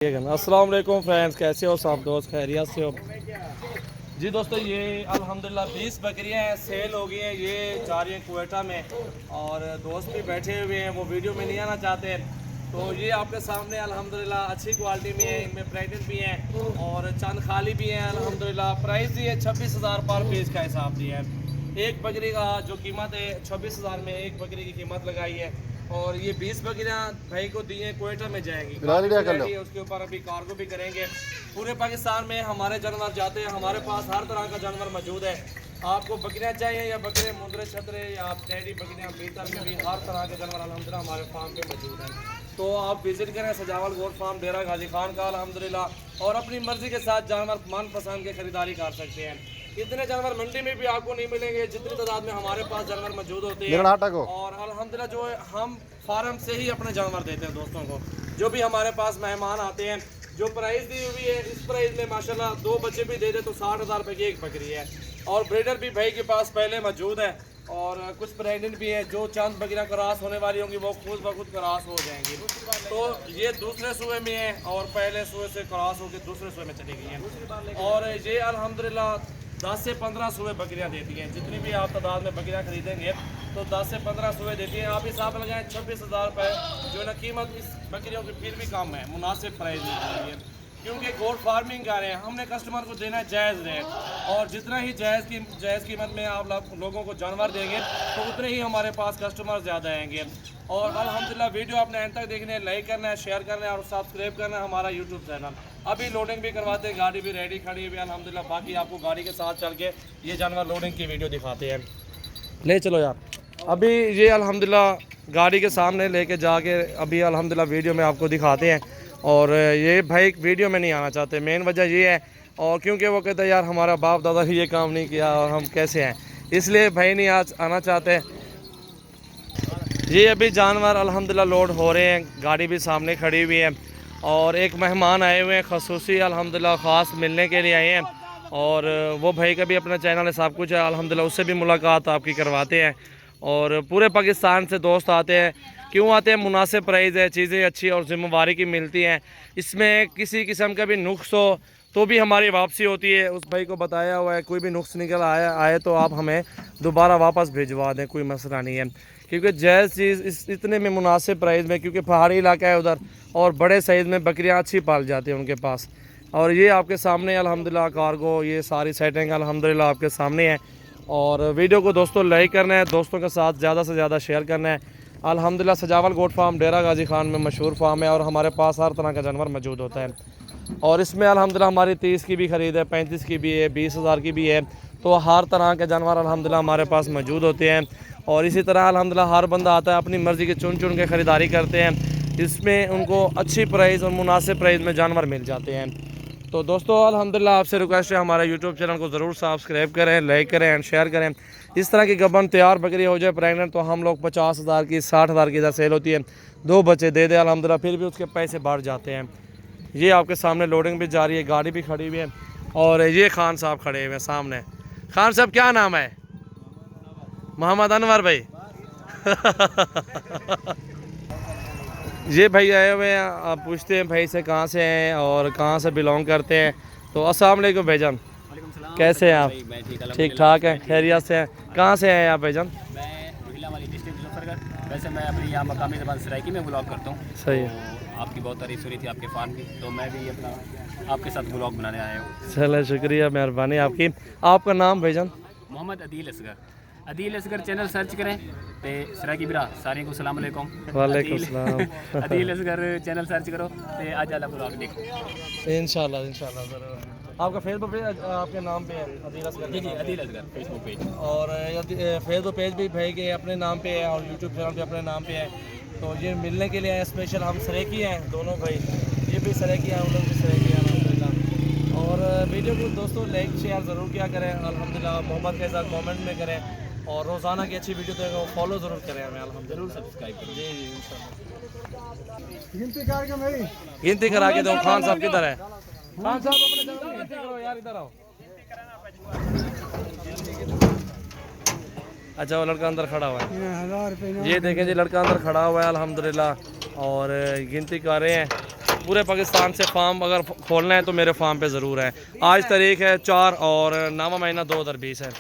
अस्सलाम वालेकुम फ्रेंड्स, कैसे हो सब दोस्त? खैरियत से हो जी दोस्तों। ये अल्हम्दुलिल्लाह 20 बकरियां हैं, सेल हो गई हैं। ये जा रही हैं क्वेटा में और दोस्त भी बैठे हुए हैं, वो वीडियो में नहीं आना चाहते। तो ये आपके सामने अल्हम्दुलिल्लाह अच्छी क्वालिटी में है, इनमें प्रेगनेंट भी हैं और चंद खाली भी हैं अल्हम्दुलिल्लाह। प्राइस ये 26,000 पर पीस का हिसाब दिया है। एक बकरी का जो कीमत है 26,000 में एक बकरी की कीमत लगाई है। और ये 20 बकरियां भाई को दी हैं, क्वेटा में जाएंगी, उसके ऊपर अभी कार्गो भी करेंगे। पूरे पाकिस्तान में हमारे जानवर जाते हैं, हमारे पास हर तरह का जानवर मौजूद है। आपको बकरियां चाहिए या बकरे मुंदरे छतरे या टेडी बकरियां, बीटर में भी हर तरह के जानवर अल्हम्दुलिल्लाह हमारे फार्म पे मौजूद हैं। तो आप विजिट करें सजावल गोट फार्म डेरा गाजी खान का अल्हम्दुलिल्लाह, और अपनी मर्जी के साथ जानवर मनपसंद के खरीदारी कर सकते हैं। इतने जानवर मंडी में भी आपको नहीं मिलेंगे जितनी तादाद में हमारे पास जानवर मौजूद होते हैं। और अल्हम्दुलिल्लाह जो है हम फार्म से ही अपने जानवर देते हैं दोस्तों को। जो भी हमारे पास मेहमान आते हैं, जो प्राइस दी हुई है इस प्राइस में माशाल्लाह 2 बच्चे भी दे दे तो 60,000 रुपये की एक बकरी है। और ब्रीडर भी भाई के पास पहले मौजूद है और कुछ प्रेगनेंट भी है। जो चंद बकरियां क्रॉस होने वाली होंगी वो खुद ब खुद क्रॉस हो जाएंगी। तो ये दूसरे सूबे में है और पहले सूबे से क्रॉस होकर दूसरे सूबे में चली गई हैं। और ये अल्हम्दुलिल्लाह 10 से 15 सूबे बकरियां देती हैं। जितनी भी आप तादाद में बकरियां खरीदेंगे तो 10 से 15 सूबे देती हैं। आप हिसाब लगाएं 26,000 रुपये जो है ना कीमत इस बकरियों की फिर भी कम है, मुनासिब प्राइस है। क्योंकि गोट फार्मिंग कर रहे हैं, हमने कस्टमर को देना है जायज़ रेट, और जितना ही जायज़ कीमत में आप लोगों को जानवर देंगे तो उतने ही हमारे पास कस्टमर ज़्यादा आएंगे। और अल्हम्दुलिल्लाह वीडियो आपने एंड तक देखने है, लाइक करना है, शेयर करना है और सब्सक्राइब करना है हमारा यूट्यूब चैनल। अभी लोडिंग भी करवाते हैं, गाड़ी भी रेडी खड़ी हुई है अल्हम्दुलिल्लाह। बाकी आपको गाड़ी के साथ चल के ये जानवर लोडिंग की वीडियो दिखाते हैं। ले चलो यार, अभी ये अल्हम्दुलिल्लाह गाड़ी के सामने लेके जाके अभी अल्हम्दुलिल्लाह वीडियो में आपको दिखाते हैं। और ये भाई वीडियो में नहीं आना चाहते, मेन वजह ये है। और क्योंकि वो कहते हैं यार हमारा बाप दादा ही ये काम नहीं किया और हम कैसे हैं, इसलिए भाई नहीं आज आना चाहते। ये अभी जानवर अल्हम्दुलिल्लाह लोड हो रहे हैं, गाड़ी भी सामने खड़ी हुई है और एक मेहमान आए हुए हैं खसूसी अल्हम्दुलिल्लाह ख़ास मिलने के लिए आए हैं। और वो भाई का भी अपना चैनल है, सब कुछ है अल्हम्दुलिल्लाह, उससे भी मुलाकात आपकी करवाते हैं। और पूरे पाकिस्तान से दोस्त आते हैं, क्यों आते हैं? मुनासिब प्राइस है, चीज़ें अच्छी और ज़िम्मेवारी की मिलती हैं। इसमें किसी किस्म का भी नुक्स हो तो भी हमारी वापसी होती है। उस भाई को बताया हुआ है, कोई भी नुक्स निकल आए तो आप हमें दोबारा वापस भिजवा दें, कोई मसला नहीं है। क्योंकि जायज़ चीज़ इतने में मुनासिब प्राइस में, क्योंकि पहाड़ी इलाका है उधर और बड़े साइज़ में बकरियाँ अच्छी पाल जाती हैं उनके पास। और ये आपके सामने अल्हम्दुलिल्लाह कार्गो, ये सारी सेटिंग अल्हम्दुलिल्लाह आपके सामने है। और वीडियो को दोस्तों लाइक करना है, दोस्तों के साथ ज़्यादा से ज़्यादा शेयर करना है। अल्हम्दुलिल्लाह सजावल गोट फार्म डेरा गाजी खान में मशहूर फार्म है और हमारे पास हर तरह का जानवर मौजूद होता है। और इसमें अल्हम्दुलिल्लाह हमारी 30 की भी ख़रीद है, 35 की भी है, 20,000 की भी है। तो हर तरह के जानवर अल्हम्दुलिल्लाह हमारे पास मौजूद होते हैं। और इसी तरह अल्हम्दुलिल्लाह हर बंदा आता है, अपनी मर्ज़ी के चुन चुन के ख़रीदारी करते हैं। इसमें उनको अच्छी प्राइस और मुनासिब प्राइस में जानवर मिल जाते हैं। तो दोस्तों अल्हम्दुलिल्लाह आपसे रिक्वेस्ट है, हमारे यूट्यूब चैनल को ज़रूर सब्सक्राइब करें, लाइक करें एंड शेयर करें। इस तरह की गबन तैयार बकरी हो जाए प्रेगनेंट तो हम लोग 50,000 की 60,000 की इधर सेल होती है। 2 बच्चे दे दे अल्हम्दुलिल्लाह, फिर भी उसके पैसे बढ़ जाते हैं। ये आपके सामने लोडिंग भी जारी है, गाड़ी भी खड़ी हुई है। और ये खान साहब खड़े हुए हैं सामने। खान साहब क्या नाम है? मोहम्मद अनवर भाई। ये भाई आए हुए हैं, आप पूछते हैं भाई से कहाँ से हैं और कहाँ से बिलोंग करते हैं। तो अस्सलाम वालेकुम भाईजान, कैसे हैं आप? ठीक ठाक हैं, खैरियत से हैं। कहाँ से हैं आप भाईजान? मैं रोहिला वाली डिस्ट्रिक्ट मुजफ्फरगढ़। वैसे मैं अपनी यहाँ मकामी ज़बान सराइकी में ब्लॉग करता हूँ। सही है। तो आपकी बहुत तारीफ सुनी थी आपके फार्म की, तो मैं भी अपना आपके साथ ब्लॉग बनाने आया हूँ। चलो शुक्रिया, मेहरबानी आपकी। आपका नाम भाईजान? मोहम्मद अदील असगर। अदील असगर चैनल सर्च करें तो सराइकी बिरा सारे को सलाम अलैकुम। वालेकुम सलाम। अदील असगर चैनल सर्च करो तो आज वाला ब्लॉग देखो इंशाल्लाह इंशाल्लाह ज़रूर। आपका फेसबुक पेज आपके नाम पे है अदील असगर? जी अदील असगर फेसबुक पेज। और फेसबुक पेज भी भाई के अपने नाम पे है और यूट्यूब चैनल पे अपने नाम पे है। तो ये मिलने के लिए स्पेशल हम सरेकी हैं दोनों भाई, ये भी सरेकी हैं, उन लोग भी सरेकी हैं अल्हम्दुलिल्लाह। और वीडियो को दोस्तों लाइक शेयर ज़रूर किया करें अल्हम्दुलिल्लाह, मोहब्बत के साथ कमेंट में करें। और रोज़ाना की अच्छी वीडियो तो फॉलो ज़रूर करें हमें अल्हम्दुलिल्लाह, ज़रूर सब्सक्राइब करें। जी जी इंशाल्लाह। गिनती गिनती करा के दो। खान साहब किधर है? खान साहब अपने जगह पे गिनती करो यार, इधर आओ। अच्छा वो लड़का अंदर खड़ा हुआ है, ये देखें जी लड़का अंदर खड़ा हुआ है अल्हम्दुलिल्लाह और गिनती कर रहे हैं। पूरे पाकिस्तान से फार्म अगर खोलना है तो मेरे फार्म पे ज़रूर है। आज तारीख है 4 और 9वां महीना 2020 है।